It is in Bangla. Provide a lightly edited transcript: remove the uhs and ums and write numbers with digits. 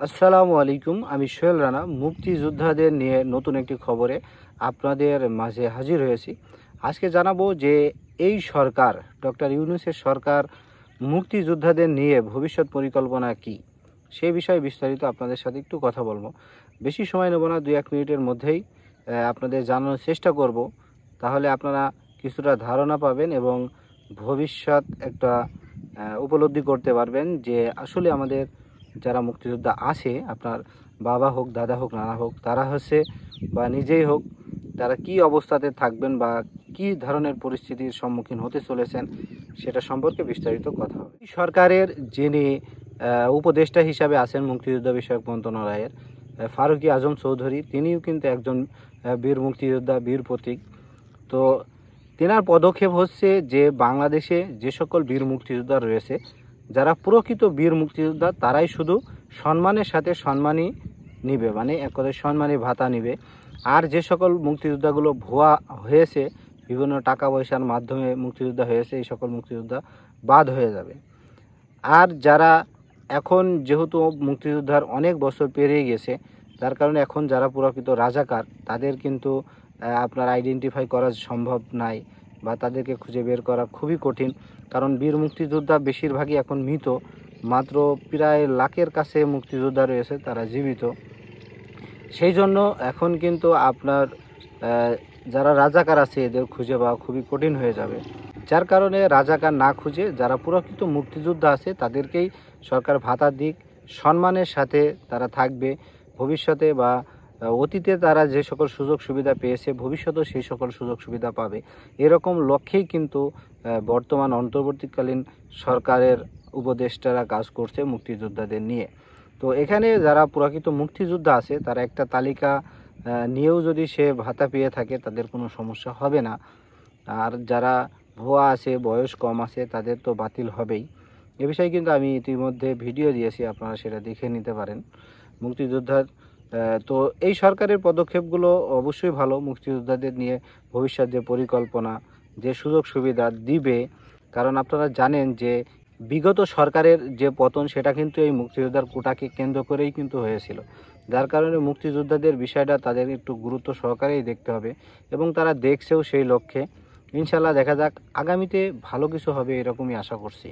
আসসালামু আলাইকুম। আমি সোহেল রানা মুক্তিযোদ্ধাদের নিয়ে নতুন একটি খবরে আপনাদের মাঝে হাজির হয়েছি। আজকে জানাবো যে এই সরকার ডক্টর ইউনূসের সরকার মুক্তিযোদ্ধাদের নিয়ে ভবিষ্যৎ পরিকল্পনা কি, সেই বিষয়ে বিস্তারিত আপনাদের সাথে একটু কথা বলবো। বেশি সময় নেব না, 2-1 মিনিটের মধ্যেই আপনাদের জানানোর চেষ্টা করব। তাহলে আপনারা কিছুটা ধারণা পাবেন এবং ভবিষ্যৎ একটা উপলব্ধি করতে পারবেন যে আসলে আমাদের যারা মুক্তিযোদ্ধা আছে, আপনার বাবা হোক, দাদা হোক, নানা হোক, তারা হচ্ছে বা নিজেই হোক, তারা কি অবস্থাতে থাকবেন বা কি ধরনের পরিস্থিতির সম্মুখীন হতে চলেছেন সেটা সম্পর্কে বিস্তারিত কথা হবে। সরকারের যিনি উপদেষ্টা হিসাবে আছেন মুক্তিযুদ্ধ বিষয়ক মন্ত্রণালয়ের, ফারুকী আজম চৌধুরী, তিনিও কিন্তু একজন বীর মুক্তিযোদ্ধা, বীর প্রতীক। তো তেনার পদক্ষেপ হচ্ছে যে বাংলাদেশে যে সকল বীর মুক্তিযোদ্ধা রয়েছে, যারা প্রকৃত বীর মুক্তিযোদ্ধা, তারাই শুধু সম্মানের সাথে সম্মানই নিবে, মানে এক কথায় সম্মানী ভাতা নিবে। আর যে সকল মুক্তিযোদ্ধাগুলো ভুয়া হয়েছে, বিভিন্ন টাকা পয়সার মাধ্যমে মুক্তিযোদ্ধা হয়েছে, এই সকল মুক্তিযোদ্ধা বাদ হয়ে যাবে। আর যারা এখন যেহেতু মুক্তিযোদ্ধার অনেক বছর পেরিয়ে গেছে, যার কারণে এখন যারা প্রকৃত রাজাকার, তাদের কিন্তু আপনার আইডেন্টিফাই করা সম্ভব নাই বা তাদেরকে খুঁজে বের করা খুবই কঠিন। কারণ বীর মুক্তিযোদ্ধা বেশিরভাগই এখন মৃত, মাত্র প্রায় লাখের কাছে মুক্তিযোদ্ধা রয়েছে তারা জীবিত। সেই জন্য এখন কিন্তু আপনার যারা রাজাকার আছে এদের খুঁজে পাওয়া খুবই কঠিন হয়ে যাবে। যার কারণে রাজাকার না খুঁজে যারা প্রকৃত মুক্তিযোদ্ধা আছে তাদেরকেই সরকার ভাতা দিক, সম্মানের সাথে তারা থাকবে ভবিষ্যতে, বা অতীতে তারা যে সকল সুযোগ সুবিধা পেয়েছে ভবিষ্যতেও সেই সকল সুযোগ সুবিধা পাবে, এরকম লক্ষ্যেই কিন্তু বর্তমান অন্তর্বর্তীকালীন সরকারের উপদেষ্টারা কাজ করছে মুক্তিযোদ্ধাদের নিয়ে। তো এখানে যারা প্রকৃত মুক্তিযোদ্ধা আছে তারা একটা তালিকা নিয়েও যদি সে ভাতা পেয়ে থাকে তাদের কোনো সমস্যা হবে না। আর যারা ভুয়া আছে, বয়স কম আছে, তাদের তো বাতিল হবেই। এ বিষয়ে কিন্তু আমি ইতিমধ্যে ভিডিও দিয়েছি, আপনারা সেটা দেখে নিতে পারেন। মুক্তিযোদ্ধার তো এই সরকারের পদক্ষেপগুলো অবশ্যই ভালো। মুক্তিযোদ্ধাদের নিয়ে ভবিষ্যৎ যে পরিকল্পনা, যে সুযোগ সুবিধা দিবে, কারণ আপনারা জানেন যে বিগত সরকারের যে পতন সেটা কিন্তু এই মুক্তিযোদ্ধার কোটাকে কেন্দ্র করেই কিন্তু হয়েছিল। যার কারণে মুক্তিযোদ্ধাদের বিষয়টা তাদের একটু গুরুত্ব সহকারেই দেখতে হবে এবং তারা দেখছেও সেই লক্ষ্যে। ইনশাল্লাহ দেখা যাক, আগামীতে ভালো কিছু হবে এরকমই আশা করছি।